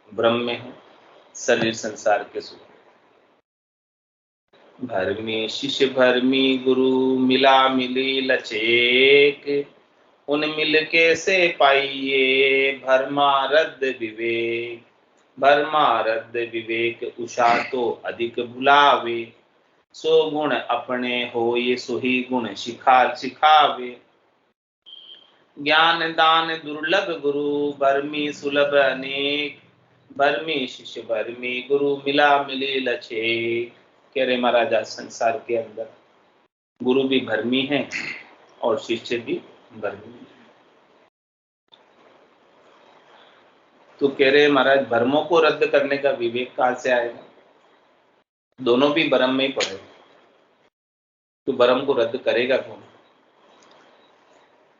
भ्रम में है, शरीर संसार के सुख। भरमी शिष्य भरमी गुरु, मिला मिली लचेक, उन मिल के से पाइये भरमा रद्द विवेक। भरमा रद्द विवेक उषा तो अधिक भुलावे, सो गुण अपने हो ये सोही गुण सिखावे। ज्ञान दान दुर्लभ गुरु, भरमी सुलभ अनेक, भरमी शिष्य भरमी गुरु, मिला मिली लछे। कह रहे महाराजा संसार के अंदर गुरु भी भरमी है और शिष्य भी भरमी है। तो कह रहे महाराज भ्रमों को रद्द करने का विवेक कहां से आएगा? दोनों भी भ्रम में ही पड़े, तो भ्रम को रद्द करेगा कौन?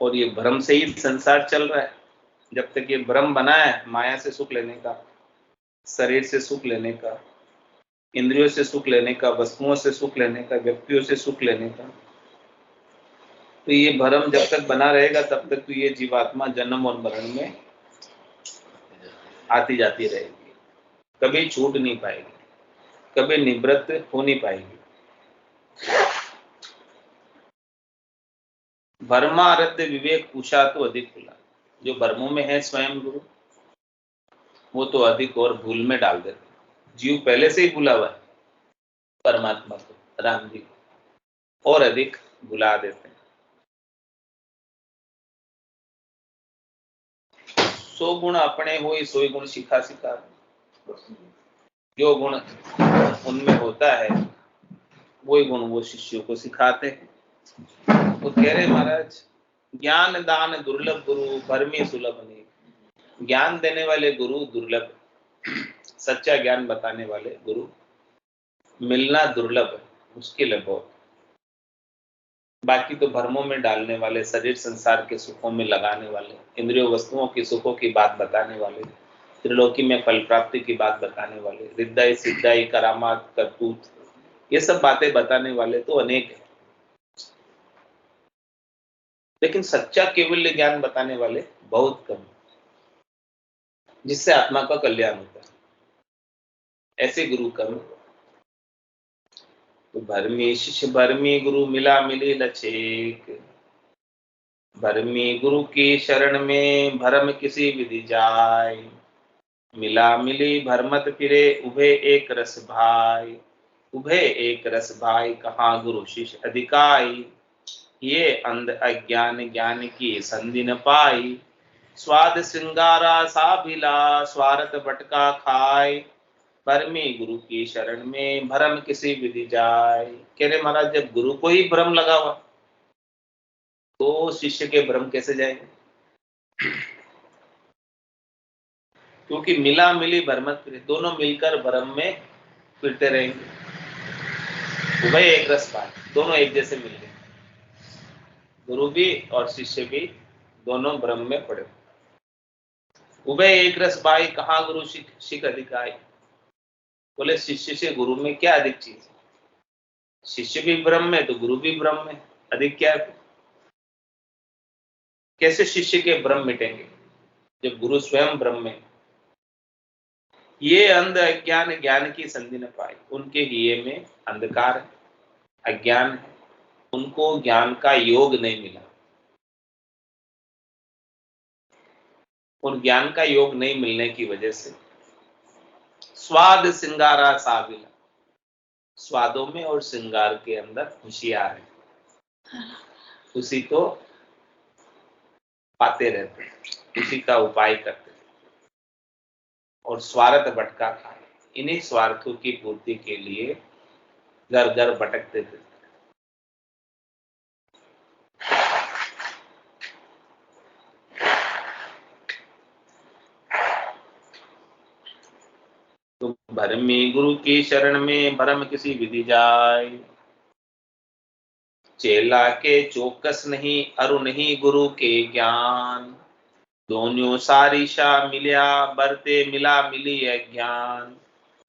और ये भ्रम से ही संसार चल रहा है। जब तक ये भ्रम बना है माया से सुख लेने का, शरीर से सुख लेने का, इंद्रियों से सुख लेने का, वस्तुओं से सुख लेने का, व्यक्तियों से सुख लेने का, तो ये भ्रम जब तक बना रहेगा तब तक तो ये जीवात्मा जन्म और मरण में आती जाती रहेगी, कभी छूट नहीं पाएगी, कभी निवृत्त हो नहीं पाएगी। भ्रमारद्ध विवेक उषा तो अधिक खुला। जो भ्रमों में है स्वयं गुरु, वो तो अधिक और भूल में डाल देते। जीव पहले से ही भूला हुआ है परमात्मा को, राम जी को, और अधिक भुला देते हैं। सो गुण अपने हो सोई गुण सिखा। जो गुण उनमें होता है वही गुण वो शिष्यों को सिखाते हैं। वो कह रहे महाराज ज्ञान दान दुर्लभ गुरु, भरमी सुलभ अनेक। ज्ञान देने वाले गुरु दुर्लभ, सच्चा ज्ञान बताने वाले गुरु मिलना दुर्लभ है, मुश्किल है बहुत। बाकी तो भ्रमों में डालने वाले, शरीर संसार के सुखों में लगाने वाले, इंद्रियों वस्तुओं की सुखों की बात बताने वाले, त्रिलोकी में फल प्राप्ति की बात बताने वाले, रिद्धाई सिद्धाई करामात करतूत, ये सब बातें बताने वाले तो अनेक है, लेकिन सच्चा केवल ज्ञान बताने वाले बहुत कम, जिससे आत्मा का कल्याण होता है। ऐसे गुरु कम। तो भरमी शिष्य भरमी गुरु, मिला मिली लछेक। भरमी गुरु की शरण में, भरम किसी विधि जाय। मिला मिली भरमत फिरे, उभे एक रस भाई। उभे एक रस भाई, कहाँ गुरु शिष्य अधिकाई। ये अंध अज्ञान ज्ञान की संधि न पाई। स्वाद श्रृंगारा साभिला, स्वार्थ भटका खाए। भरमी गुरु की शरण में, भरम किसी विधि जाय। कह रहे महाराज जब गुरु को ही भ्रम लगा हुआ तो शिष्य के भ्रम कैसे जाएंगे? क्योंकि मिला मिली भरमत फिरे, दोनों मिलकर भ्रम में फिरते रहेंगे। उभय एक रस पाए, दोनों एक जैसे मिल गए, गुरु भी और शिष्य भी दोनों भ्रम में पड़े। उभय एक रस पाई, कहाँ गुरु शिख अधिकाई। बोले शिष्य से गुरु में क्या अधिक चीज है? शिष्य भी ब्रह्म में तो गुरु भी ब्रह्म में, अधिक क्या है? कैसे शिष्य के भ्रम मिटेंगे जब गुरु स्वयं ब्रह्म में? ये अंध अज्ञान ज्ञान की संधि न पाए। उनके हिये में अंधकार है, अज्ञान है, उनको ज्ञान का योग नहीं मिला। उन ज्ञान का योग नहीं मिलने की वजह से स्वाद श्रृंगारा साबिला, स्वादों में और श्रृंगार के अंदर होशियार है, उसी को पाते रहते, उसी का उपाय करते और स्वार्थ भटका खाए। इन्हीं स्वार्थों की पूर्ति के लिए घर घर भटकते थे। तो भरमी गुरु की शरण में, भरम किसी विधि जाय। चेला के चौकस नहीं, अरु नहीं गुरु के ज्ञान। दोनों सारिशा मिलिया, बरते मिला मिली अज्ञान।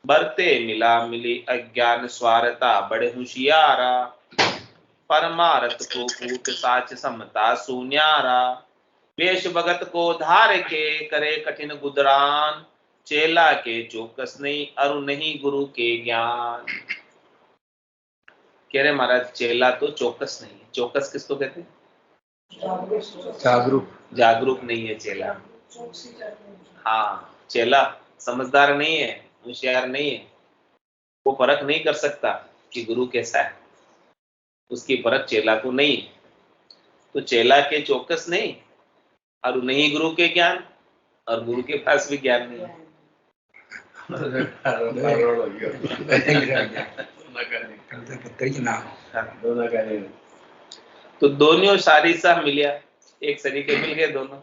बरते मिला मिली अज्ञान, स्वारता बड़े होशियारा। परमारथ को कूट साच समता सुन्यारा। वेश भगत को धार के, करे कठिन गुदरान। चेला के चौकस नहीं, अरु नहीं गुरु के ज्ञान। कह रहे महाराज चेला तो चौकस नहीं है। चौकस किसको कहते हैं? जागरूक। जागरूक नहीं है चेला। हाँ, चेला समझदार नहीं है, होशियार नहीं है, वो परख नहीं कर सकता कि गुरु कैसा है, उसकी परख चेला को नहीं है। तो चेला के चौकस नहीं और नहीं गुरु के ज्ञान, और गुरु के पास भी ज्ञान नहीं है। तो दोनों सारी सा मिलिया, एक सरीके मिल गए दोनों।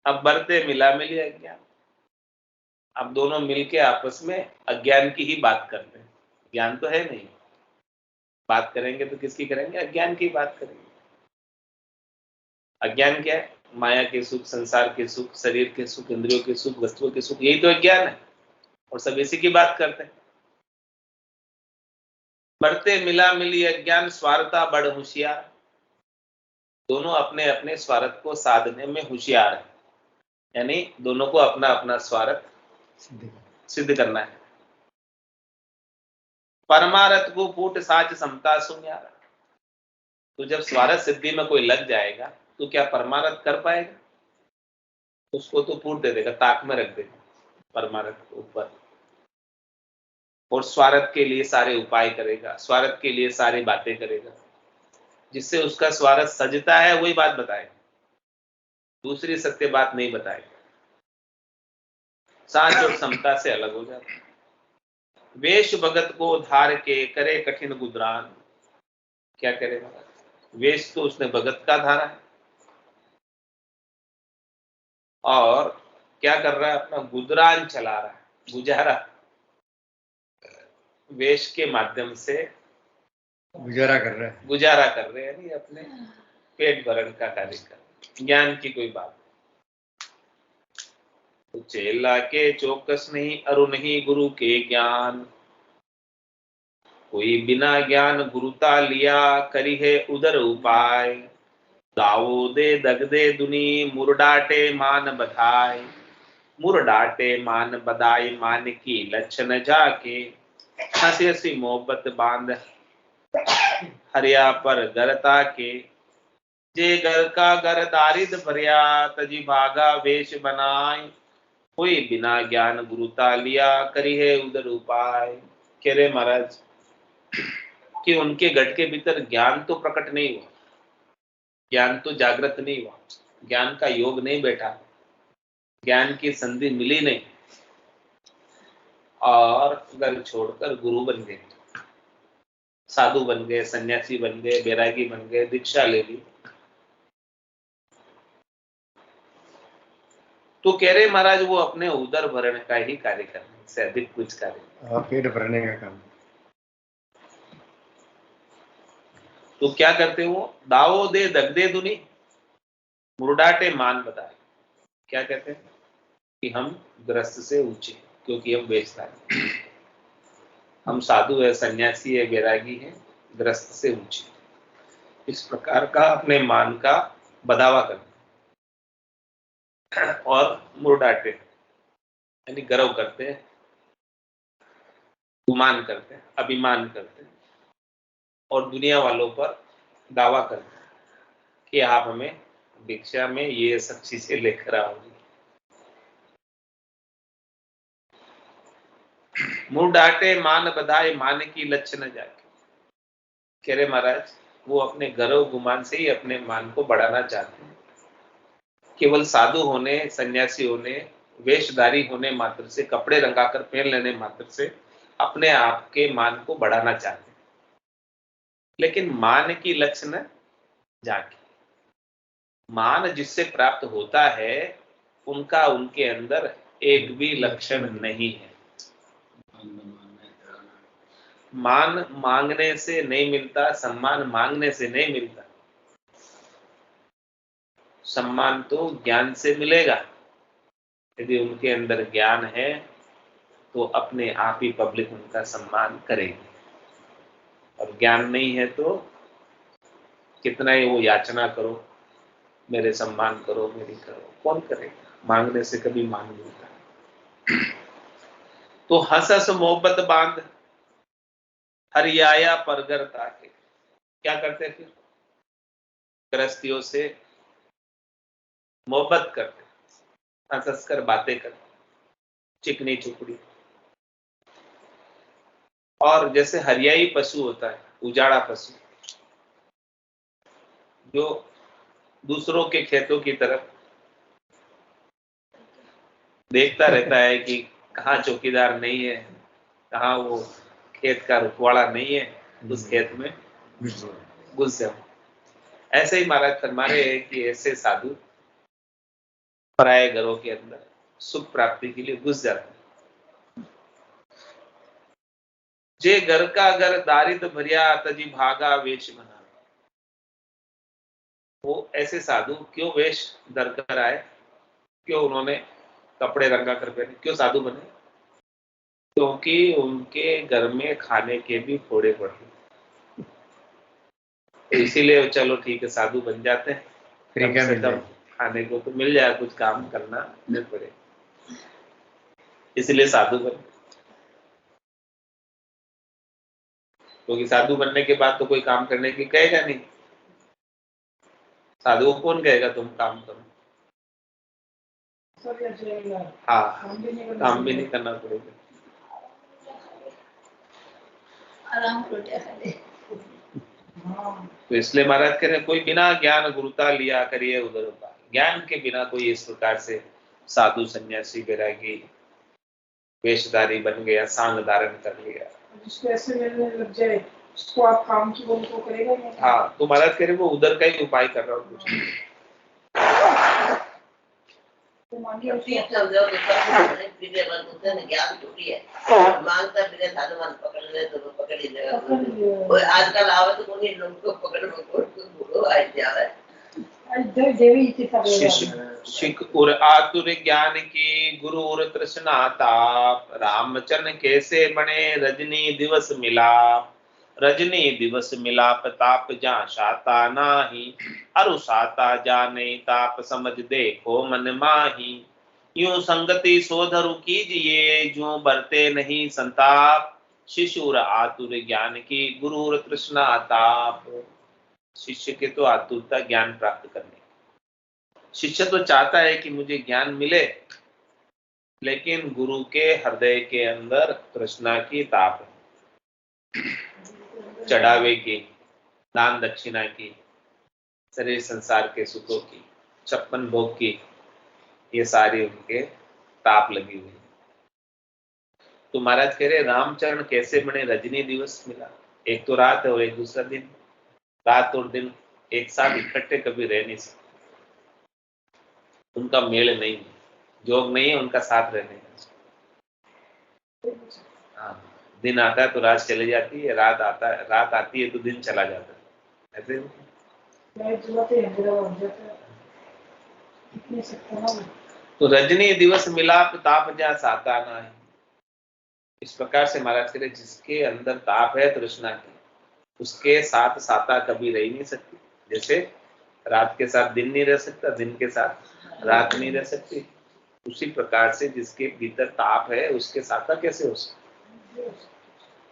अब बरते मिला मिली अज्ञान। अब दोनों मिलके आपस में अज्ञान की ही बात करते हैं। ज्ञान तो है नहीं, बात करेंगे तो किसकी करेंगे? अज्ञान की बात करेंगे। अज्ञान क्या है? माया के सुख, संसार के सुख, शरीर के सुख, इंद्रियों के सुख, वस्तुओं के सुख, यही तो अज्ञान है। और सब इसी की बात करते हैं। बढ़ते मिला मिली अज्ञान, स्वार्थता बड़ होशियार। दोनों अपने अपने स्वार्थ को साधने में होशियार है, यानी दोनों को अपना अपना स्वार्थ सिद्ध करना है। परमारथ को फूट साच समता सुन्यारा। तो जब स्वार्थ सिद्धि में कोई लग जाएगा तो क्या परमारथ कर पाएगा? उसको तो फूट दे देगा, ताक में रख देगा परमारथ को ऊपर, और स्वार्थ के लिए सारे उपाय करेगा, स्वार्थ के लिए सारी बातें करेगा। जिससे उसका स्वार्थ सजता है वही बात बताएगा, दूसरी सत्य बात नहीं बताएगा। साच और समता से अलग हो जाता है। वेश भगत को धार के करे कठिन गुदरान। क्या करेगा? वेश तो उसने भगत का धारा है, और क्या कर रहा है? अपना गुदरान चला रहा है, गुजारा वेश के माध्यम से गुजारा कर रहा है। गुजारा कर रहे हैं, अपने पेट भरण का कार्य कर। ज्ञान की कोई बात। तो चेला के चौकस नहीं, अरु नहीं गुरु के ज्ञान। कोई बिना ज्ञान गुरुता लिया, करी है उदर उपाय। दाऊ दे दग दे दुनी, मुरडाटे मान बधाई। मुरडाटे मान बधाई, मान की लक्षण जाके। हंसी हंसी मोहब्बत बांध, हरिया पर गरता के। जे घर का घर दारिद भरिया, तजी भागा वेश बनाए। कोई बिना ज्ञान गुरुता लिया, करी है उदर उपाय। कह रहे महाराज कि उनके गढ़ के भीतर ज्ञान तो प्रकट नहीं हुआ, ज्ञान तो जागृत नहीं हुआ, ज्ञान का योग नहीं बैठा, ज्ञान की संधि मिली नहीं, और घर छोड़कर गुरु बन गए, साधु बन गए, सन्यासी बन गए, बैरागी बन गए, दीक्षा ले ली। तो कह रहे महाराज वो अपने उदर भरण का ही कार्य करने से अधिक कुछ कार्य, पेट भरने का काम। तो क्या करते वो? दावो दे दग दे दुनी, मुरडाटे मान बताए। क्या कहते हैं? कि हम ग्रस्त से ऊंचे, क्योंकि हम बेचता है। हम साधु है, सन्यासी है, बैरागी है, ग्रस्त से ऊंचे। इस प्रकार का अपने मान का बदावा करते और मुरडाटे यानी गर्व करते हैं, गुमान करते हैं, अभिमान करते हैं, और दुनिया वालों पर दावा करते हैं कि आप हमें भिक्षा में ये सब चीजें लेकर आओगे। मुंह डाटे मान बधाए, मान की लक्षण जाके। कह रहे महाराज वो अपने गर्व गुमान से ही अपने मान को बढ़ाना चाहते हैं। केवल साधु होने, सन्यासी होने, वेशधारी होने मात्र से, कपड़े रंगाकर पहन लेने मात्र से अपने आप के मान को बढ़ाना चाहते हैं। लेकिन मान की लक्षण जाके, मान जिससे प्राप्त होता है उनका उनके अंदर एक भी लक्षण नहीं है। मान मांगने से नहीं मिलता, सम्मान मांगने से नहीं मिलता। सम्मान तो ज्ञान से मिलेगा। यदि उनके अंदर ज्ञान है तो अपने आप ही पब्लिक उनका सम्मान करेगी, और ज्ञान नहीं है तो कितना ही वो याचना करो, मेरे सम्मान करो, मेरी करो, कौन करेगा? मांगने से कभी मान मिलता। तो हंस हंस मोहब्बत बांध हरियाया परगर ताके। क्या करते फिर? गृहस्थियों से मोहब्बत करते, हंस हंस कर बातें करते, चिकनी चुपड़ी। और जैसे हरियाई पशु होता है, उजाड़ा पशु, जो दूसरों के खेतों की तरफ देखता रहता है कि कहाँ चौकीदार नहीं है, कहाँ वो खेत का रुखवाड़ा नहीं है, उस खेत में घुस जाओ। ऐसे ही महाराज फरमा रहे हैं कि ऐसे साधु पराये घरों के अंदर सुख प्राप्ति के लिए घुस जाते हैं। जे घर का घर दारिद्र भरिया तजी भागा वेश बना। वो ऐसे साधु क्यों वेश धर कर आए, क्यों उन्होंने कपड़े रंगा कर पहने, क्यों साधु बने? क्योंकि उनके घर में खाने के भी फोड़े पड़े, तो इसीलिए चलो ठीक है साधु बन जाते हैं, कम से कम खाने को तो मिल जाए, कुछ काम करना नहीं पड़े, इसलिए साधु बने। क्योंकि साधु बनने के बाद तो कोई काम करने की कहेगा नहीं, साधु को कौन कहेगा तुम काम करो? हाँ, काम भी नहीं करना पड़ेगा, तो इसलिए महाराज कह रहे कोई बिना ज्ञान गुरुता लिया करिए उधर उपाय। ज्ञान के बिना कोई इस प्रकार से साधु सन्यासी बैरागी वेशधारी बन गया, सांग धारण कर लिया, जिसको ऐसे मिलने लग जाए उसको आप काम की बोल तो करेगा नहीं। हाँ, तो महाराज कह रहे वो उधर का ही उपाय कर रहा हूँ कुछ। तो मानिए आजकल आवत कोणी लोग पकड़ जावे। शिख उर आतुर ज्ञान की गुरु उर तृष्णा ताप। रामचरण कैसे बने रजनी दिवस मिला। रजनी दिवस मिला प्रताप जा शाता नाही। अरु साता जाने ताप समझ देखो मन माही। यूं संगति सोधरु कीजिए जो बरते नहीं संताप। शिशुर आतुर ज्ञान की गुरु तृष्णा ताप। शिष्य के तो आतुरता ज्ञान प्राप्त करने। शिष्य तो चाहता है कि मुझे ज्ञान मिले, लेकिन गुरु के हृदय के अंदर तृष्णा की ताप है, चढ़ावे की, दान दक्षिणा की, शरीर संसार के सुखों की, 56 भोग की, ये सारी उनके ताप लगी हुई। तो महाराज कह रहे रामचरण कैसे बने रजनी दिवस मिला। एक तो रात है और एक दूसरा दिन। रात और दिन एक साथ इकट्ठे कभी रह नहीं सकते, उनका मेल नहीं है, जोग नहीं है उनका साथ रहने का। हाँ, दिन आता है तो रात चली जाती है, रात आती है तो दिन चला जाता है, ऐसे तो रजनी दिवस मिलाप ताप जा साता ना है। इस प्रकार से महाराज कह रहे जिसके अंदर ताप है तृष्णा की, उसके साथ साता कभी रह नहीं सकती। जैसे रात के साथ दिन नहीं रह सकता, दिन के साथ रात नहीं रह सकती, उसी प्रकार से जिसके भीतर ताप है उसके साता कैसे हो सकता।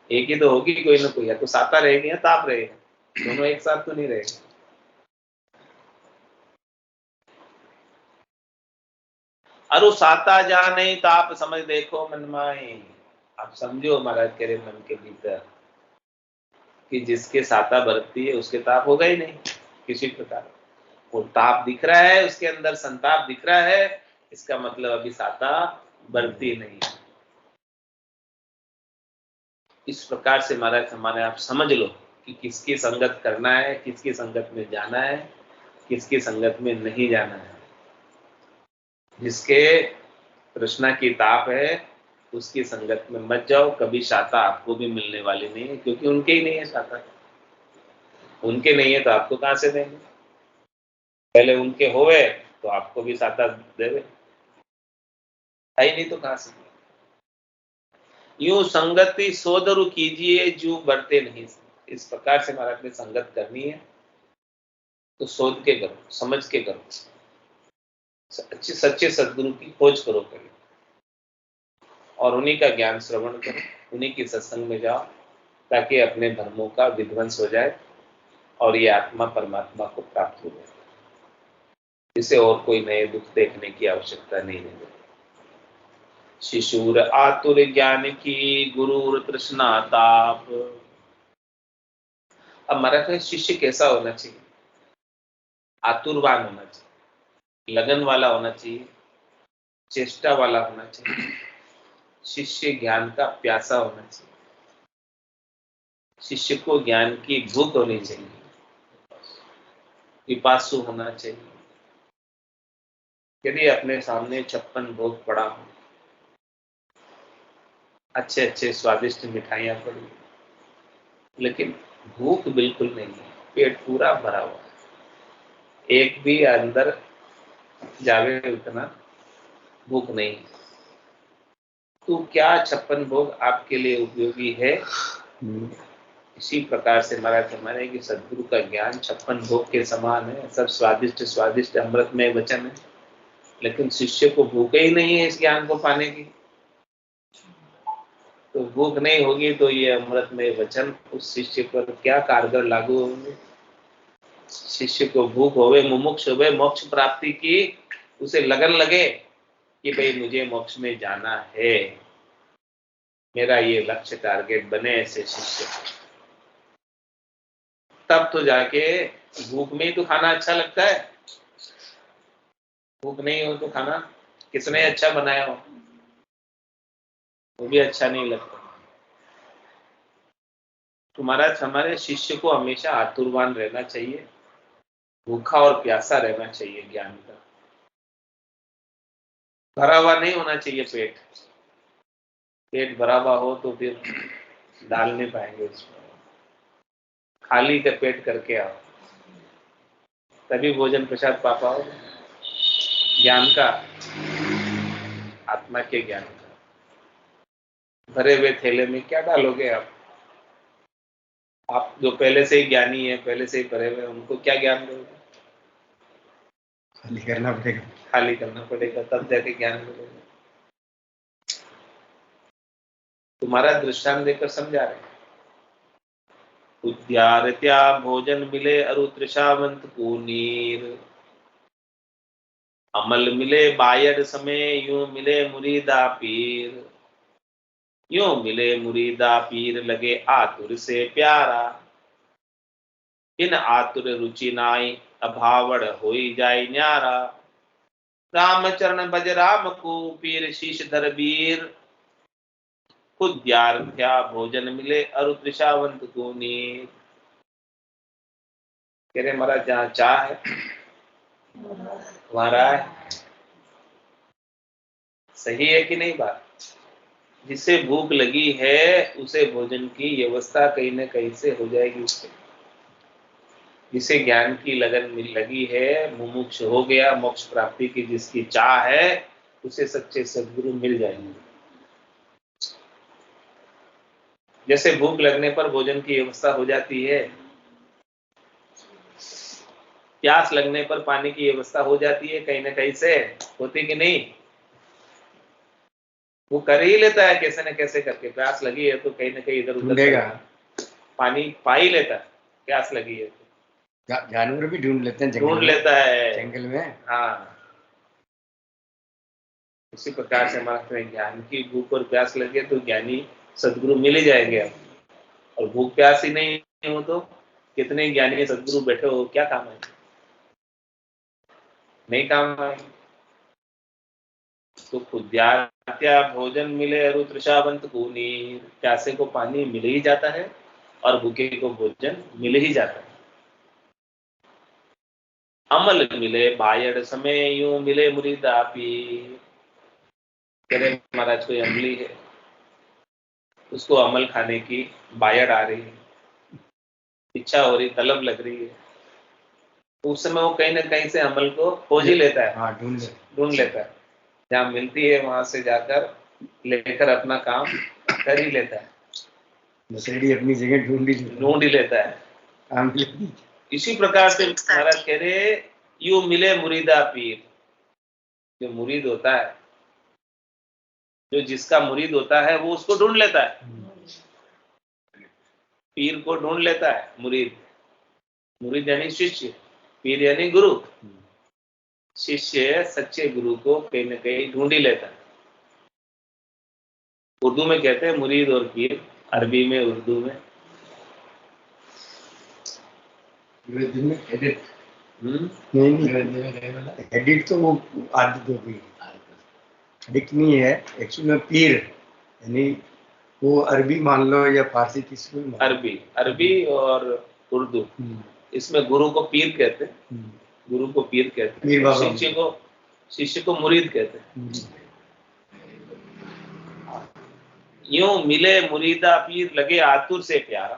एक ही तो होगी कोई ना कोई, या तो साता रहेगी या ताप रहेगा, दोनों एक साथ तो नहीं रहेगा। अरु साता जाने ताप समझ देखो मन माए। आप समझो महाराज कह रहे मन के भीतर कि जिसके साता बरतती है उसके ताप होगा ही नहीं किसी प्रकार। वो ताप दिख रहा है, उसके अंदर संताप दिख रहा है, इसका मतलब अभी साता बरतती नहीं। इस प्रकार से महाराज हमारे आप समझ लो कि किसकी संगत करना है, किसकी संगत में जाना है, किसकी संगत में नहीं जाना है। जिसके तृष्णा की ताप है उसकी संगत में मत जाओ, कभी शाता आपको भी मिलने वाली नहीं है, क्योंकि उनके ही नहीं है शाता। उनके नहीं है तो आपको कहां से देंगे, पहले उनके होवे तो आपको भी साता देवे, है ही नहीं तो कहां से। यूं संगति सोदरु कीजिए जो बढ़ते नहीं। इस प्रकार से महाराज ने संगत करनी है तो सोच के करो, समझ के करो, अच्छे सच्चे सदगुरु की खोज करो पहले, और उन्हीं का ज्ञान श्रवण करो, उन्हीं की सत्संग में जाओ, ताकि अपने धर्मों का विध्वंस हो जाए और ये आत्मा परमात्मा को प्राप्त हो जाए। इसे और कोई नए दुख देखने की आवश्यकता नहीं है। शिशुर आतुर ज्ञान की, गुरुर तृष्णा ताप। अब महाराज, शिष्य कैसा होना चाहिए? आतुरवान होना चाहिए, लगन वाला होना चाहिए, चेष्टा वाला होना चाहिए। शिष्य ज्ञान का प्यासा होना चाहिए, शिष्य को ज्ञान की भूख होनी चाहिए, पिपासु होना चाहिए। यदि अपने सामने 56 भोग पड़ा हो, अच्छे अच्छे स्वादिष्ट मिठाइयां पड़ी, लेकिन भूख बिल्कुल नहीं है, पेट पूरा भरा हुआ है, एक भी अंदर जावे उतना भूख नहीं है, तो क्या 56 भोग आपके लिए उपयोगी है? इसी प्रकार से महाराज हमारे कि सदगुरु का ज्ञान 56 भोग के समान है, सब स्वादिष्ट स्वादिष्ट अमृतमय वचन है, लेकिन शिष्य को भूख ही नहीं है इस ज्ञान को पाने की। तो भूख नहीं होगी तो ये अमृतमय वचन उस शिष्य पर क्या कारगर लागू होंगे? शिष्य को भूख होवे, मुमुक्ष होवे मोक्ष प्राप्ति की, उसे लगन लगे कि भाई मुझे मोक्ष में जाना है, मेरा ये लक्ष्य टारगेट बने ऐसे शिष्य, तब तो जाके भूख में ही तो खाना अच्छा लगता है। भूख नहीं हो तो खाना किसने अच्छा बनाया हो वो भी अच्छा नहीं लगता। तो महाराज हमारे शिष्य को हमेशा आतुरवान रहना चाहिए, भूखा और प्यासा रहना चाहिए ज्ञान का, भरा हुआ नहीं होना चाहिए। पेट भरा हुआ हो तो फिर डाल नहीं पाएंगे उसमें, खाली का पेट करके आओ तभी भोजन प्रसाद पा पाओ ज्ञान का, आत्मा के ज्ञान का। भरे हुए थैले में क्या डालोगे आप? आप जो पहले से ही ज्ञानी है, पहले से ही भरे हुए, उनको क्या ज्ञान दोगे? खाली करना पड़ेगा, खाली करना पड़ेगा, तब जाके ज्ञान मिलेगा। तुम्हारा दृष्टांत देकर समझा रहे, उद्यारत्या भोजन मिले अरु तृषावंत को नीर, अमल मिले बायड समय यूं मिले मुरीदा पीर, यूं मिले मुरीदा पीर लगे आतुर से प्यारा, इन आतुर रुचि नाई अभावड़ होई जाय न्यारा, राम चरण भज राम को पीर शीश धर वीर, खुद द्यारथ्या भोजन मिले अरु तृषावंत को नीर। कह रहे महाराज जहाँ चाह है वहां राह है। सही है कि नहीं बात? जिसे भूख लगी है उसे भोजन की व्यवस्था कहीं न कहीं से हो जाएगी उससे। जिसे ज्ञान की लगन लगी है, मुमुक्ष हो गया, मोक्ष प्राप्ति की जिसकी चाह है, उसे सच्चे सद्गुरु मिल जाएंगे। जैसे भूख लगने पर भोजन की व्यवस्था हो जाती है, प्यास लगने पर पानी की व्यवस्था हो जाती है, कहीं ना कहीं से होती कि नहीं? वो कर ही लेता है कैसे न कैसे करके, प्यास लगी है तो कहीं ना कहीं इधर उधर पानी पा ही लेता है, प्यास लगी है तो। जानवर भी ढूंढ लेते हैं, ढूंढ लेता है जंगल में। हाँ, उसी प्रकार से हमारे ज्ञान की भूख और प्यास लगे तो ज्ञानी सदगुरु मिल ही जाएंगे। और भूख प्यास ही नहीं हो तो कितने ज्ञानी सदगुरु बैठे हो, क्या काम है? नहीं काम आएंगे। तो खुद्यात्या भोजन मिले अरु तृषावंत को नीर, प्यासे को पानी मिल ही जाता है और भूखे को भोजन मिल ही जाता है। अमल मिले बायड़ समय यूं मिले मुरीदा पीर। करे महाराज कोई अमली है, उसको अमल खाने की बायड़ आ रही है, इच्छा हो रही, तलब लग रही है, उस समय वो कहीं ना कहीं से अमल को खोज ही लेता है, ढूंढ लेता है, जहाँ मिलती है वहां से जाकर लेकर अपना काम कर ही लेता है, अपनी जगह ढूंढ ही लेता है। इसी प्रकार से महाराज कह रहे यूं मिले मुरीदा पीर। जो मुरीद होता है जो जिसका मुरीद होता है वो उसको ढूंढ लेता है, पीर को ढूंढ लेता है। मुरीद, मुरीद यानी शिष्य, पीर यानी गुरु। शिष्य सच्चे गुरु को कहीं न कहीं ढूंढ ही लेता है। उर्दू में कहते हैं मुरीद और पीर, अरबी में, उर्दू में एडिट नहीं, एडिट तो वो आदत हो गई, एडिट नहीं है एक्चुअली में। पीर यानी वो अरबी मान लो या फारसी, किसी को अरबी और उर्दू, इसमें गुरु को पीर कहते हैं, गुरु को पीर कहते हैं, शिष्य को मुरीद कहते हैं। यूं मिले मुरीदा पीर लगे आतुर से प्यारा।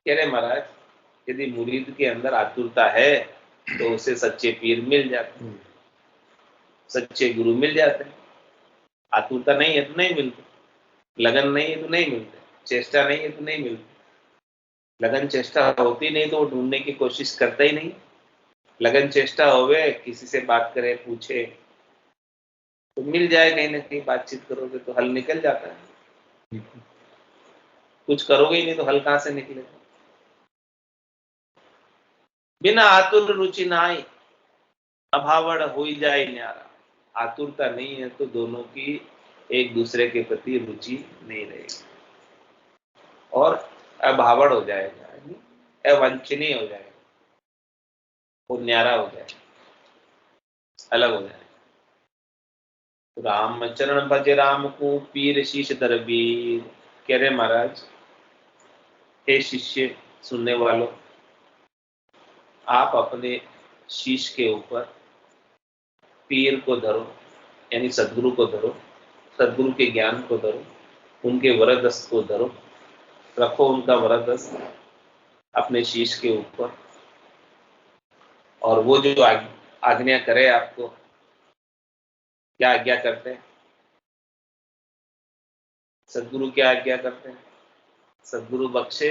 कह रहे महाराज, यदि मुरीद के अंदर आतुरता है तो उसे सच्चे पीर मिल जाते हैं, सच्चे गुरु मिल जाते हैं। आतुरता नहीं है तो नहीं मिलते, लगन नहीं है तो नहीं मिलते, चेष्टा नहीं है तो नहीं मिलते। लगन चेष्टा होती नहीं तो वो ढूंढने की कोशिश करता ही नहीं। लगन चेष्टा होवे, किसी से बात करे, पूछे तो मिल जाए, कहीं ना कहीं बातचीत करोगे तो हल निकल जाता है। कुछ करोगे ही नहीं तो हल कहां से निकलेगा। बिना आतुर रुचि नाई, अभावड़ हो ही जाए न्यारा। आतुरता नहीं है तो दोनों की एक दूसरे के प्रति रुचि नहीं रहेगी और अभावड़ हो जाएगा, अवांछनीय हो जाएगा, वो न्यारा हो जाएगा, अलग हो जाएगा। राम चरण भज राम को पीर शीश दरबीर। कह रहे महाराज, हे शिष्य, सुनने वालों, आप अपने शीश के ऊपर पीर को धरो, यानी सदगुरु को धरो, सदगुरु के ज्ञान को धरो, उनके वरदस्त को धरो, रखो उनका वरदस्त अपने शीश के ऊपर, और वो जो आज्ञा करे आपको, क्या आज्ञा करते हैं सदगुरु, क्या आज्ञा करते हैं सदगुरु? बख्शे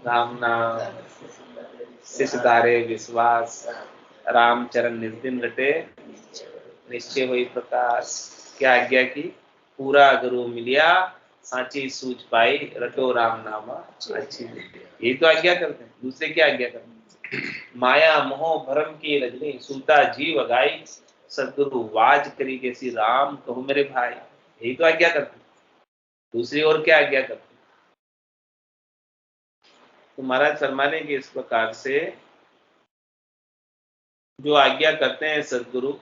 राम नाम शिष धारे विश्वास, राम चरण निर्दिन रटे निश्चय वही प्रकाश। क्या आज्ञा की? पूरा गुरु मिलिया सांची सूझ पाई, रटो राम नामा अच्छी। यही तो आज्ञा करते हैं, दूसरे क्या आज्ञा करते हैं? माया मोह भरम की रजनी, सूता जीव गाई, सदगुरु वाज करी जैसी राम कहूँ मेरे भाई। यही तो आज्ञा करते हैं, दूसरी ओर क्या आज्ञा करते हैं? तो महाराज फरमाने के इस प्रकार से जो आज्ञा करते हैं सदगुरु,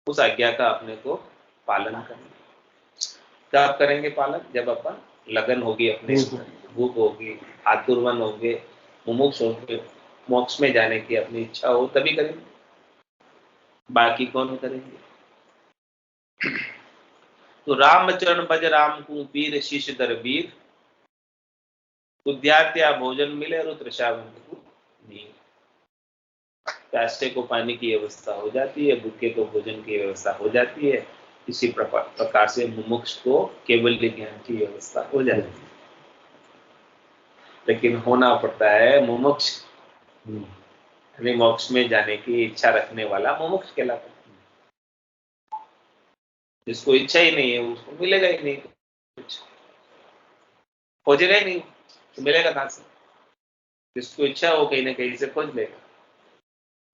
उस आज्ञा का अपने को पालन करें। कब करेंगे पालन? जब अपन लगन होगी, अपने भूख होगी, आतुरमन होंगे, मुमुक्ष होंगे, मोक्ष में जाने की अपनी इच्छा हो, तभी करेंगे, बाकी कौन करेंगे? तो रामचरण भज राम को पीर शीश दरबीर, विद्यार्थी भोजन मिले रुद्रशावंत को नींद। प्यासे को पानी की व्यवस्था हो जाती है, भूखे को भोजन की व्यवस्था हो जाती है, इसी प्रकार से मुमुक्ष को केवल ज्ञान की व्यवस्था हो जाती है। लेकिन होना पड़ता है मुमुक्ष, यानी मोक्ष में जाने की इच्छा रखने वाला मुमुक्ष कहलाता है। जिसको इच्छा ही नहीं है उसको मिलेगा ही नहीं, कुछ खोजेगा ही नहीं तो मिलेगा कहां से? जिसको इच्छा हो कहीं ना कहीं से खोज लेगा,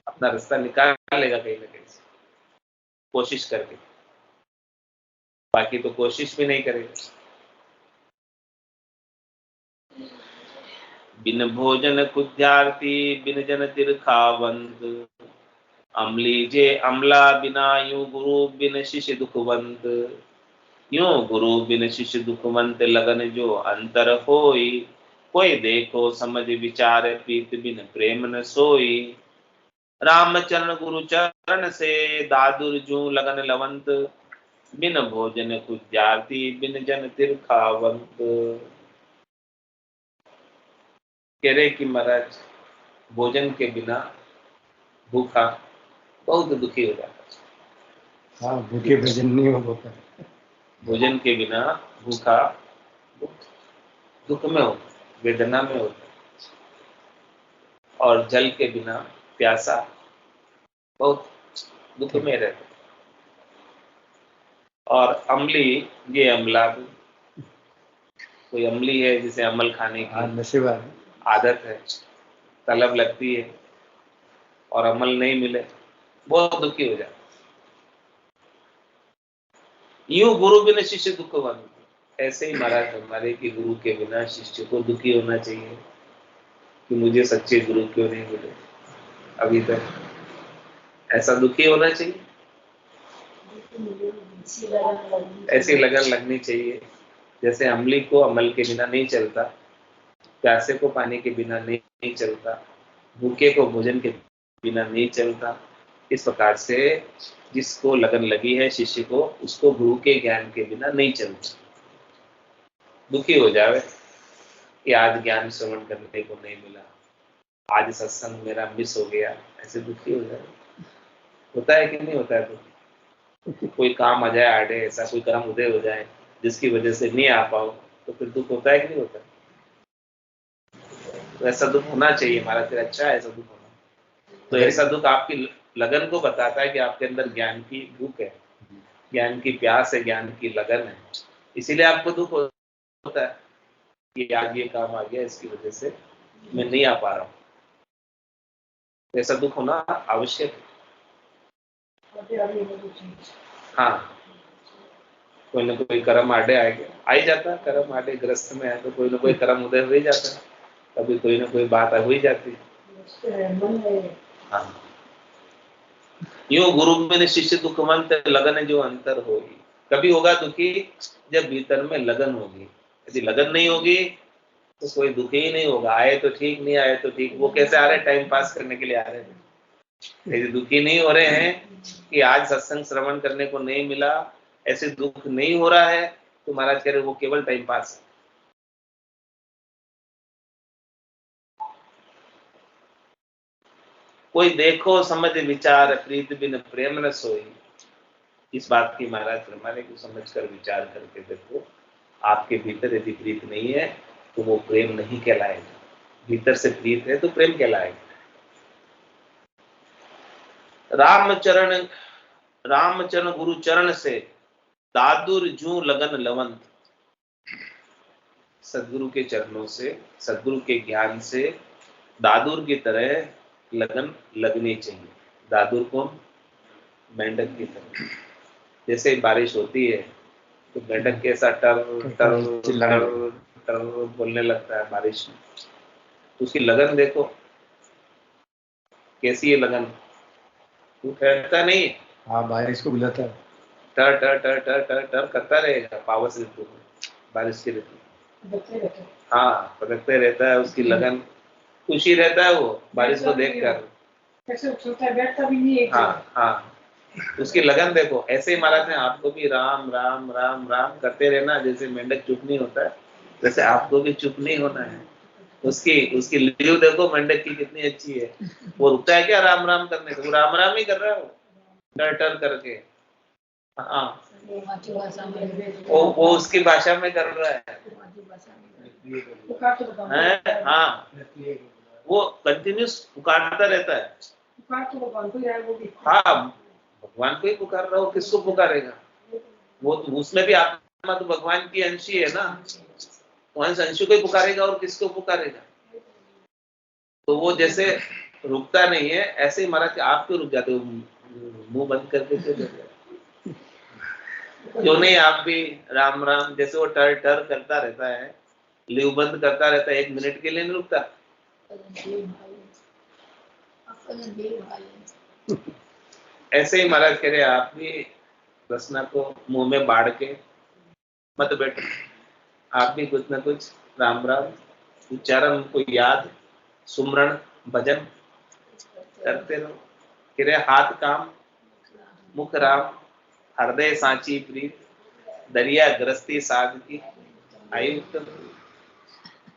अपना रास्ता निकाल लेगा कहीं ना कहीं से, कोशिश करके। बाकी तो कोशिश भी नहीं करेगा। बिन भोजन कुद्यार्थी, बिन जन तिरखावंत, अमली जे अमला बिना, यूं गुरु बिन शिष्य दुखवंत। यूं गुरु बिन शिष्य दुखवंत, लगन जो अंतर होई, कोई देखो समझ विचार, प्रीत बिन प्रेम न सोई। रामचरण गुरु चरण से, दादुर जू लगन लवंत, बिन भोजन कुद्यार्थी, बिन जन तिरखावंत। कह रहे कि महाराज, भोजन के बिना भूखा बहुत दुखी हो जाता है। हाँ, भूखे भोजन नहीं हो पाता। भोजन के बिना भूखा दुख में होता, वेदना में होता, और जल के बिना प्यासा बहुत दुख में रहते। और अम्ली, ये अम्ला, कोई अम्ली है जिसे अमल खाने हाँ की नशेबाज। आदत है, तलब लगती है और अमल नहीं मिले, बहुत दुखी हो जाता। यूं गुरु बिना शिष्य दुखवान, ऐसे ही महाराज हमारे कि गुरु के बिना शिष्य को दुखी होना चाहिए कि मुझे सच्चे गुरु क्यों नहीं मिले अभी तक, ऐसा दुखी होना चाहिए, ऐसी लगन लगनी चाहिए। जैसे अमली को अमल के बिना नहीं चलता, प्यासे को पानी के बिना नहीं चलता, भूखे को भोजन के बिना नहीं चलता, इस प्रकार से जिसको लगन लगी है शिष्य को, उसको गुरु के ज्ञान के बिना नहीं चलता। दुखी हो जावे कि आज ज्ञान श्रवण करने को नहीं मिला, आज सत्संग मेरा मिस हो गया, ऐसे दुखी हो जाए। होता है कि नहीं होता है? तो कोई काम आ जाए आड़े, ऐसा कोई कर्म उदय हो जाए जिसकी वजह से नहीं आ पाओ, तो फिर दुख होता है कि नहीं होता? तो ऐसा दुख होना चाहिए हमारा, फिर अच्छा है ऐसा दुख होना। तो ऐसा दुख आपकी लगन को बताता है कि आपके अंदर ज्ञान की भूख है, ज्ञान की प्यास है, ज्ञान की लगन है, इसीलिए आपको दुख होता है कि आज ये काम आ गया, इसकी वजह से मैं नहीं आ पा रहा हूँ। तो ऐसा दुख होना आवश्यक है। हाँ, कोई ना कोई कर्म आड़े आ ही जाता है, कर्म आड़े ग्रस्त में है तो कोई ना कोई कर्म उदय हो ही जाता है, कभी कोई ना कोई बात हो ही जाती है। हाँ, यूं गुरु में शिष्य दुखवंत लगन जो अंतर होगी। कभी होगा दुखी जब भीतर में लगन होगी, यदि लगन नहीं होगी तो कोई दुखी ही नहीं होगा। आए तो ठीक, नहीं आए तो ठीक, वो कैसे आ रहे, टाइम पास करने के लिए आ रहे हैं। यदि दुखी नहीं हो रहे हैं कि आज सत्संग श्रवण करने को नहीं मिला, ऐसे दुख नहीं हो रहा है, तो महाराज कह रहे वो केवल टाइम पास है। कोई देखो समझ विचार, प्रीत बिन प्रेम न सोई। इस बात की महाराज फरमाने को समझ कर विचार करके देखो, आपके भीतर यदि प्रीत नहीं है तो वो प्रेम नहीं कहलाएगा, भीतर से प्रीत है तो प्रेम कहलाएगा। रामचरण गुरु चरण से दादुर जू लगन लवंत। सदगुरु के चरणों से, सदगुरु के ज्ञान से दादुर की तरह लगन लगनी चाहिए। दादुर कौन? मेंढक की तरह। जैसे बारिश होती है तो मेंढक कैसा टर टर टर टर बोलने लगता है बारिश में, तो उसकी लगन देखो कैसी है लगन, वो ठहरता नहीं है। हाँ बारिश को बुलाता है, टर टर टर टर टर टर करता रहेगा पावस ऋतु में, बारिश की ऋतु। हाँ, पकड़ते रहता है, उसकी लगन, खुशी रहता है वो बारिश को देखकर। बैठता भी नहीं है। हाँ हाँ, उसकी लगन देखो। ऐसे ही महाराज ने आपको भी राम राम राम राम करते रहना, जैसे मेंढक चुप नहीं होता है, वैसे आपको भी चुप नहीं होना है। उसकी लीव देखो मेंढक की कितनी अच्छी है, वो रुकता है क्या राम राम करने से? वो राम राम ही कर रहा है, वो टर टर करके। हाँ, वो उसकी भाषा में कर रहा है। हाँ, वो कंटिन्यूस पुकारता रहता है। हाँ, भगवान को ही पुकार रहा हो, किसको पुकारेगा? वो तो उसमें भी आत्मा तो भगवान की अंशी है ना, वंश अंशु को ही पुकारेगा और किसको पुकारेगा? तो वो जैसे रुकता नहीं है, ऐसे ही महाराज आप क्यों रुक जाते हो, मुंह बंद करके क्यों नहीं? आप भी राम राम, जैसे वो टर टर करता रहता है, लीव बंद करता रहता है, 1 मिनट के लिए नहीं रुकता। ऐसे ही महाराज कह रहे आप भी रसना को मुंह में बाढ़ के मत बैठो, आप भी कुछ ना कुछ राम राम उच्चारण, उनको याद, सुमरण, भजन करते रहो। कह रहे हाथ काम मुख राम, हृदय सांची प्रीत, दरिया ग्रस्ती साध की आई उत्तम।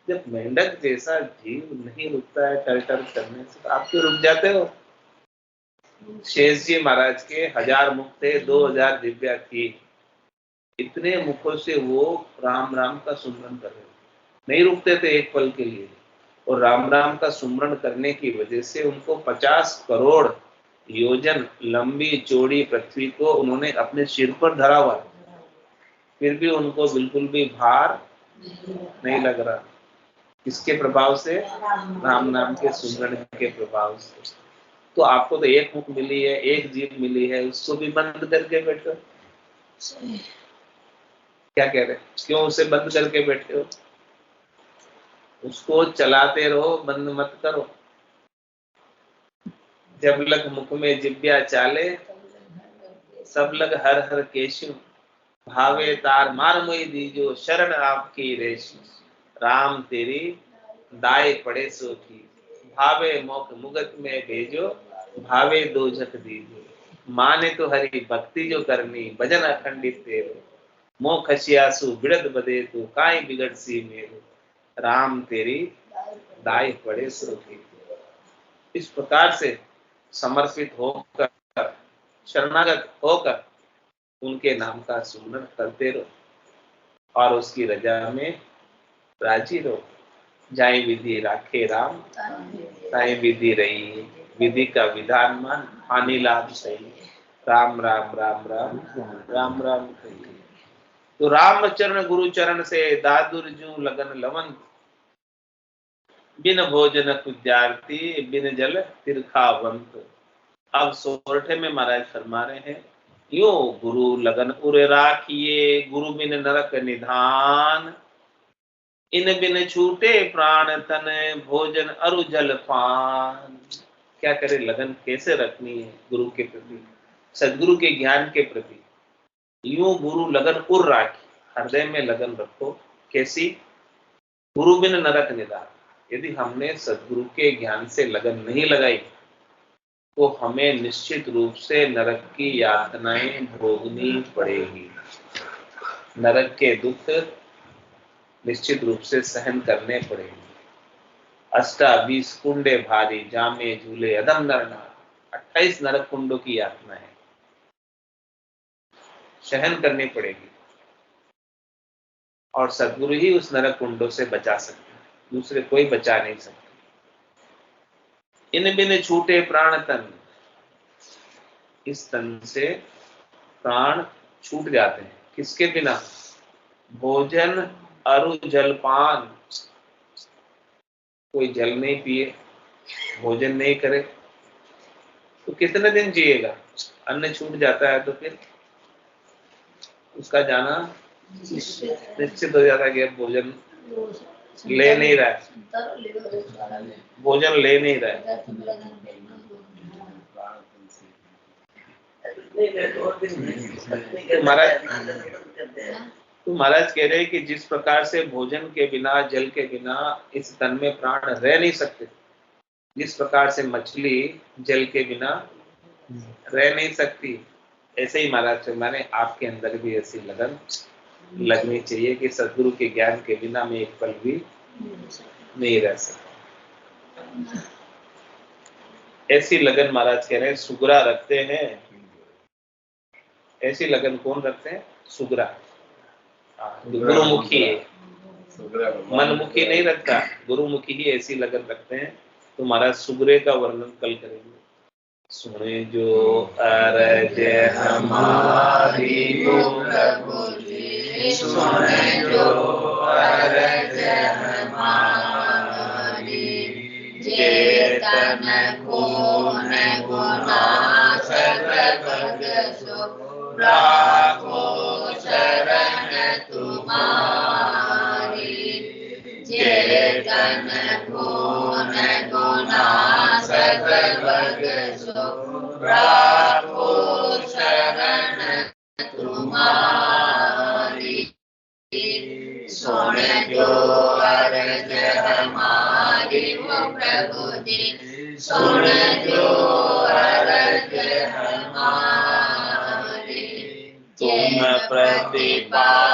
जब मेंढक जैसा जीव नहीं रुकता है टर टर करने से, तो आप क्यों रुक जाते हो? शेष जी महाराज के 1000 मुख थे, 2000 दिव्या थी, इतने मुखों से वो राम राम का सुमरन कर रहे थे, नहीं रुकते थे एक पल के लिए। और राम राम का सुमरन करने की वजह से उनको 50 करोड़ योजन लंबी चौड़ी पृथ्वी को उन्होंने अपने सिर पर धरा हुआ, फिर भी उनको बिल्कुल भी भार नहीं लग रहा। किसके प्रभाव से? राम नाम के सुमरण के प्रभाव से। तो आपको तो एक मुख मिली है, एक जीभ मिली है, उसको भी बंद करके बैठो। क्या कह रहे? क्यों उसे बंद करके बैठे हो? उसको चलाते रहो, बंद मत करो। जब लग मुख में जिब्या चाले, सब लग हर हर केशु, भावे तार मार मोई दीजो, शरण आपकी रेशु। राम तेरी दाए पड़े सो की, भावे मोख मुगत में भेजो, भावे दो झक दीजो। माने तो हरि भक्ति जो करनी, भजन अखंडित तेरो, मोह खसियासु बिड़द बदे तू, काई बिगड़ सी मेरो। राम तेरी दाए पड़े सो की। इस प्रकार से समर्पित होकर, शरणागत होकर उनके नाम का सुमरण करते रहो और उसकी रजा में राजी रहो। जाए विधि राखे राम, ताए विधि रही, विधि का विधान मान, हानि लाभ सही। राम राम राम राम राम राम कही। तो राम चरण गुरु चरण से दादुर जू लगन लवन, बिन भोजन विद्यार्थी, बिन जल तिरखावंत। अब सोरठे में महाराज फरमा रहे हैं, यो गुरु लगन उर राखिए, गुरु बिन नरक निधान, इन बिन छूटे प्राण तन, भोजन अरु जल पान। क्या करे? लगन कैसे रखनी है गुरु के प्रति, सदगुरु के ज्ञान के प्रति। यूं गुरु लगन उर राखी, हृदय में लगन रखो। कैसी? गुरु बिन नरक निधान। यदि हमने सदगुरु के ज्ञान से लगन नहीं लगाई तो हमें निश्चित रूप से नरक की यातनाएं भोगनी पड़ेगी। नरक के दुख निश्चित रूप से सहन करने पड़ेंगे। 28 कुंडे भारी, जामे झूले अदम नरनार। 28 नरक कुंडों की यातनाएं सहन करनी पड़ेगी और सदगुरु ही उस नरक कुंडों से बचा सकते हैं, दूसरे कोई बचा नहीं सकते। इन बिन छूटे प्राण तन, इस तन से प्राण छूट जाते हैं। किसके बिना? भोजन अरु जलपान। कोई जल नहीं पिए, भोजन नहीं करे तो कितने दिन जिएगा? अन्न छूट जाता है तो फिर उसका जाना निश्चित हो जाता है कि भोजन ले नहीं रहा है, भोजन ले नहीं रहा है। तो महाराज कह रहे हैं कि जिस प्रकार से भोजन के बिना, जल के बिना इस तन में प्राण रह नहीं सकते, जिस प्रकार से मछली जल के बिना रह नहीं सकती, ऐसे ही महाराज माने आपके अंदर भी ऐसी लगन लगनी चाहिए कि सदगुरु के ज्ञान के बिना मैं एक पल भी नहीं रह सकता। ऐसी लगन महाराज कह रहे हैं सुगरा रखते हैं। ऐसी लगन कौन रखते हैं? सुगरा। गुरुमुखी है, मनमुखी नहीं रखता, गुरुमुखी ही ऐसी लगन रखते हैं। तो महाराज सुगरे का वर्णन कल करेंगे। सुने जो अरज हमारी प्रभु जी, सुने जो अरज हमारी, चेतन खून गुना सर्वभग सो, राखो शरण तुम्हारी। चेतन खून गुना सर्वभग सो, राखो शरण तुम्हारी। सुन जो अर्ज हमारी वो प्रभु जी, सुन जो अर्ज हमारी। तुम प्रतिपाल